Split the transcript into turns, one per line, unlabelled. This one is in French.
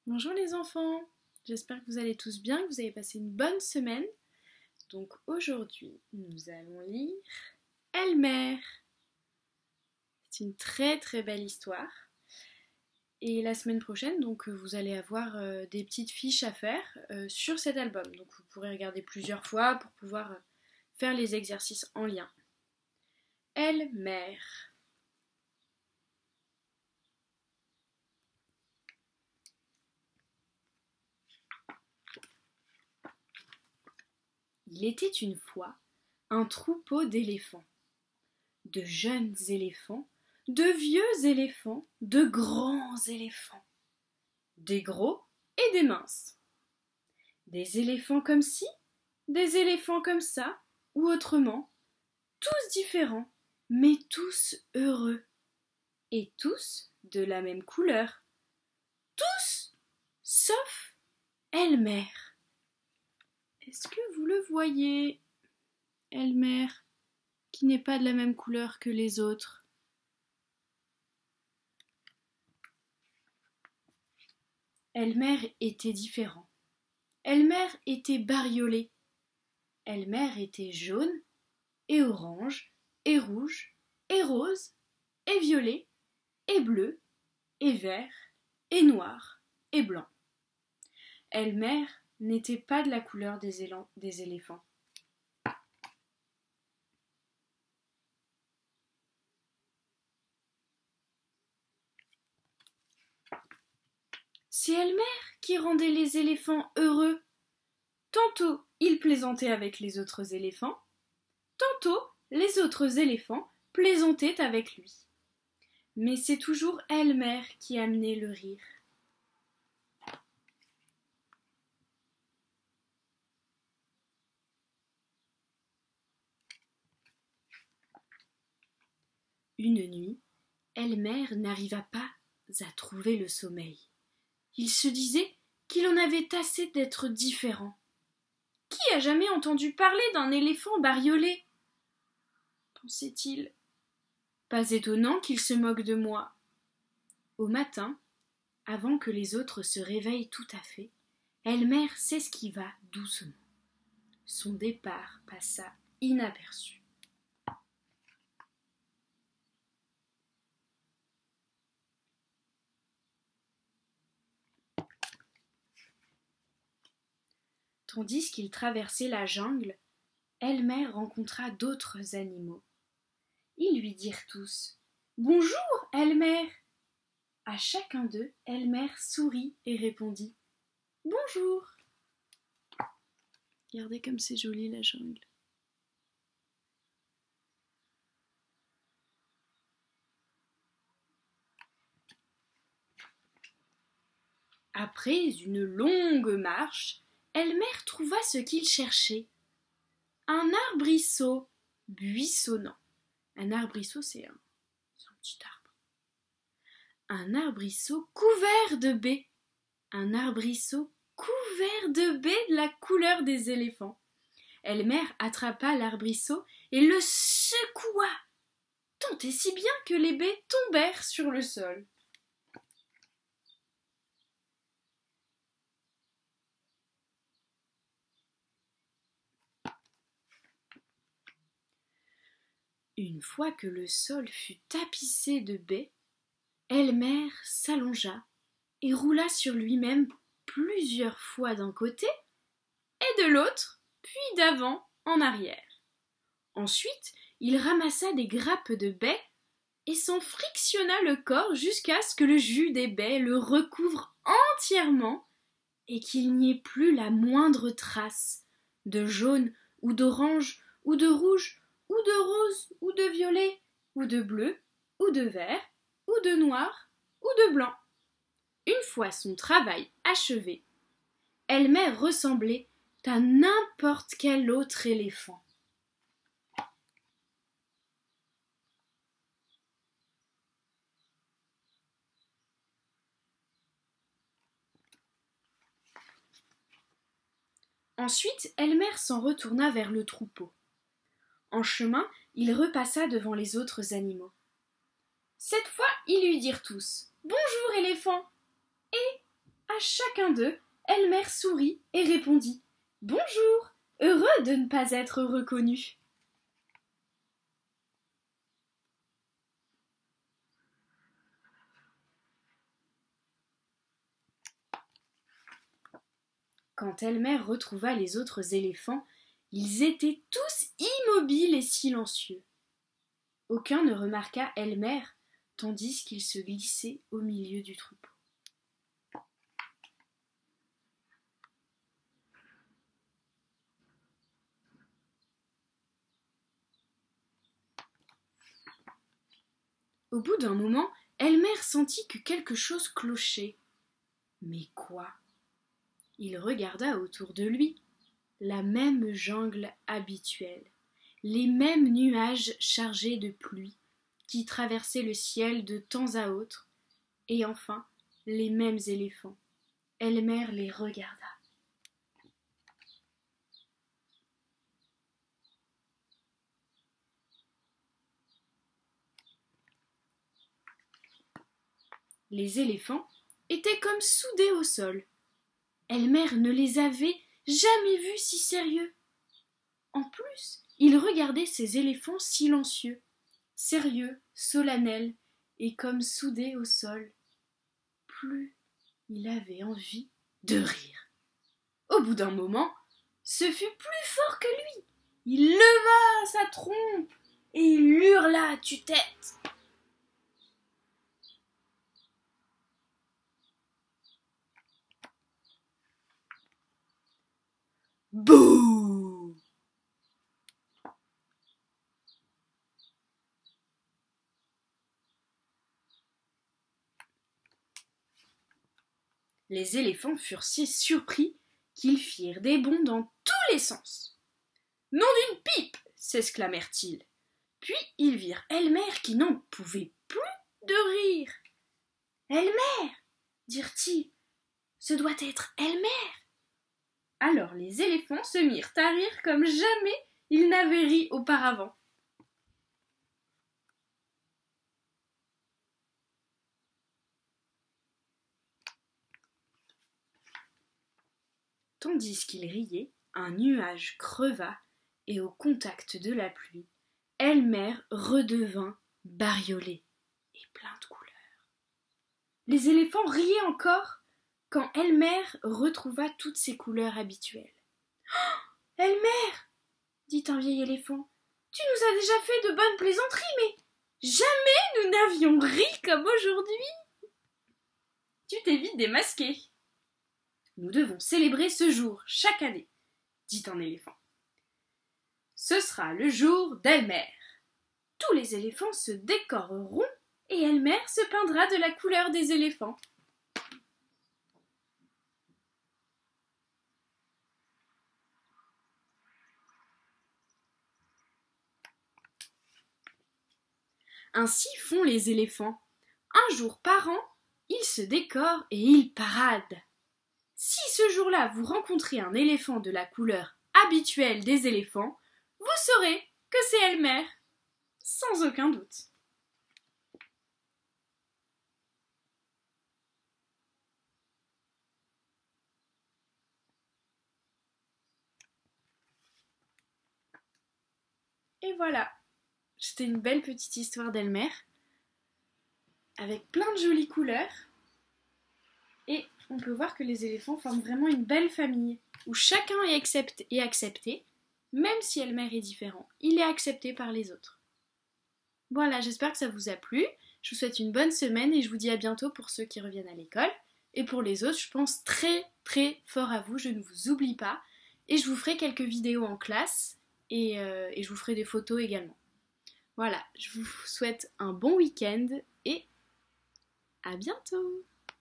Bonjour les enfants, j'espère que vous allez tous bien, que vous avez passé une bonne semaine. Donc aujourd'hui, nous allons lire Elmer. C'est une très très belle histoire. Et la semaine prochaine, donc vous allez avoir des petites fiches à faire sur cet album. Donc vous pourrez regarder plusieurs fois pour pouvoir faire les exercices en lien. Elmer. Il était une fois un troupeau d'éléphants. De jeunes éléphants, de vieux éléphants, de grands éléphants, des gros et des minces, des éléphants comme ci, des éléphants comme ça, ou autrement, tous différents, mais tous heureux, et tous de la même couleur, tous, sauf Elmer. Est-ce que vous le voyez, Elmer, qui n'est pas de la même couleur que les autres? Elmer était différent. Elmer était bariolé. Elmer était jaune, et orange, et rouge, et rose, et violet, et bleu, et vert, et noir, et blanc. Elmer n'était pas de la couleur des éléphants. C'est Elmer qui rendait les éléphants heureux. Tantôt il plaisantait avec les autres éléphants, tantôt les autres éléphants plaisantaient avec lui. Mais c'est toujours Elmer qui amenait le rire. Une nuit, Elmer n'arriva pas à trouver le sommeil. Il se disait qu'il en avait assez d'être différent. Qui a jamais entendu parler d'un éléphant bariolé? Pensait-il. Pas étonnant qu'il se moque de moi. Au matin, avant que les autres se réveillent tout à fait, Elmer s'esquiva doucement. Son départ passa inaperçu. Tandis qu'il traversait la jungle, Elmer rencontra d'autres animaux. Ils lui dirent tous « Bonjour, Elmer !» À chacun d'eux, Elmer sourit et répondit « Bonjour !» Regardez comme c'est joli la jungle. Après une longue marche, Elmer trouva ce qu'il cherchait. Un arbrisseau buissonnant. Un arbrisseau, c'est un petit arbre. Un arbrisseau couvert de baies. Un arbrisseau couvert de baies de la couleur des éléphants. Elmer attrapa l'arbrisseau et le secoua, tant et si bien que les baies tombèrent sur le sol. Une fois que le sol fut tapissé de baies, Elmer s'allongea et roula sur lui-même plusieurs fois d'un côté et de l'autre, puis d'avant en arrière. Ensuite, il ramassa des grappes de baies et s'en frictionna le corps jusqu'à ce que le jus des baies le recouvre entièrement et qu'il n'y ait plus la moindre trace de jaune ou d'orange ou de rouge ou de rose ou de violet ou de bleu ou de vert ou de noir ou de blanc. Une fois son travail achevé, Elmer ressemblait à n'importe quel autre éléphant. Ensuite, Elmer s'en retourna vers le troupeau. En chemin, il repassa devant les autres animaux. Cette fois, ils lui dirent tous « Bonjour, éléphant !» Et À chacun d'eux, Elmer sourit et répondit « Bonjour, heureux de ne pas être reconnu. » Quand Elmer retrouva les autres éléphants, ils étaient tous immobiles et silencieux. Aucun ne remarqua Elmer, tandis qu'il se glissait au milieu du troupeau. Au bout d'un moment, Elmer sentit que quelque chose clochait. Mais quoi? Il regarda autour de lui. La même jungle habituelle, les mêmes nuages chargés de pluie qui traversaient le ciel de temps à autre, et enfin les mêmes éléphants. Elmer les regarda. Les éléphants étaient comme soudés au sol. Elmer ne les avait jamais vus si sérieux. En plus, il regardait ces éléphants silencieux, sérieux, solennels et comme soudés au sol. Plus il avait envie de rire. Au bout d'un moment, ce fut plus fort que lui. Il leva sa trompe et il hurla à tue-tête. Bouh! Les éléphants furent si surpris qu'ils firent des bonds dans tous les sens. « Nom d'une pipe !» s'exclamèrent-ils. Puis ils virent Elmer qui n'en pouvait plus de rire. « Elmer !» dirent-ils. « Ce doit être Elmer !» Alors les éléphants se mirent à rire comme jamais ils n'avaient ri auparavant. Tandis qu'ils riaient, un nuage creva et au contact de la pluie, Elmer redevint bariolé et plein de couleurs. Les éléphants riaient encore quand Elmer retrouva toutes ses couleurs habituelles. « Elmer !» dit un vieil éléphant. « Tu nous as déjà fait de bonnes plaisanteries, mais jamais nous n'avions ri comme aujourd'hui. » « Tu t'es vite démasqué. »« Nous devons célébrer ce jour chaque année, » dit un éléphant. « Ce sera le jour d'Elmer. Tous les éléphants se décoreront et Elmer se peindra de la couleur des éléphants. » Ainsi font les éléphants. Un jour par an, ils se décorent et ils paradent. Si ce jour-là vous rencontrez un éléphant de la couleur habituelle des éléphants, vous saurez que c'est Elmer, sans aucun doute. Et voilà, c'était une belle petite histoire d'Elmer, avec plein de jolies couleurs. Et on peut voir que les éléphants forment vraiment une belle famille, où chacun est accepté, même si Elmer est différent. Il est accepté par les autres. Voilà, j'espère que ça vous a plu. Je vous souhaite une bonne semaine et je vous dis à bientôt pour ceux qui reviennent à l'école. Et pour les autres, je pense très très fort à vous, je ne vous oublie pas. Et je vous ferai quelques vidéos en classe et je vous ferai des photos également. Voilà, je vous souhaite un bon week-end et à bientôt!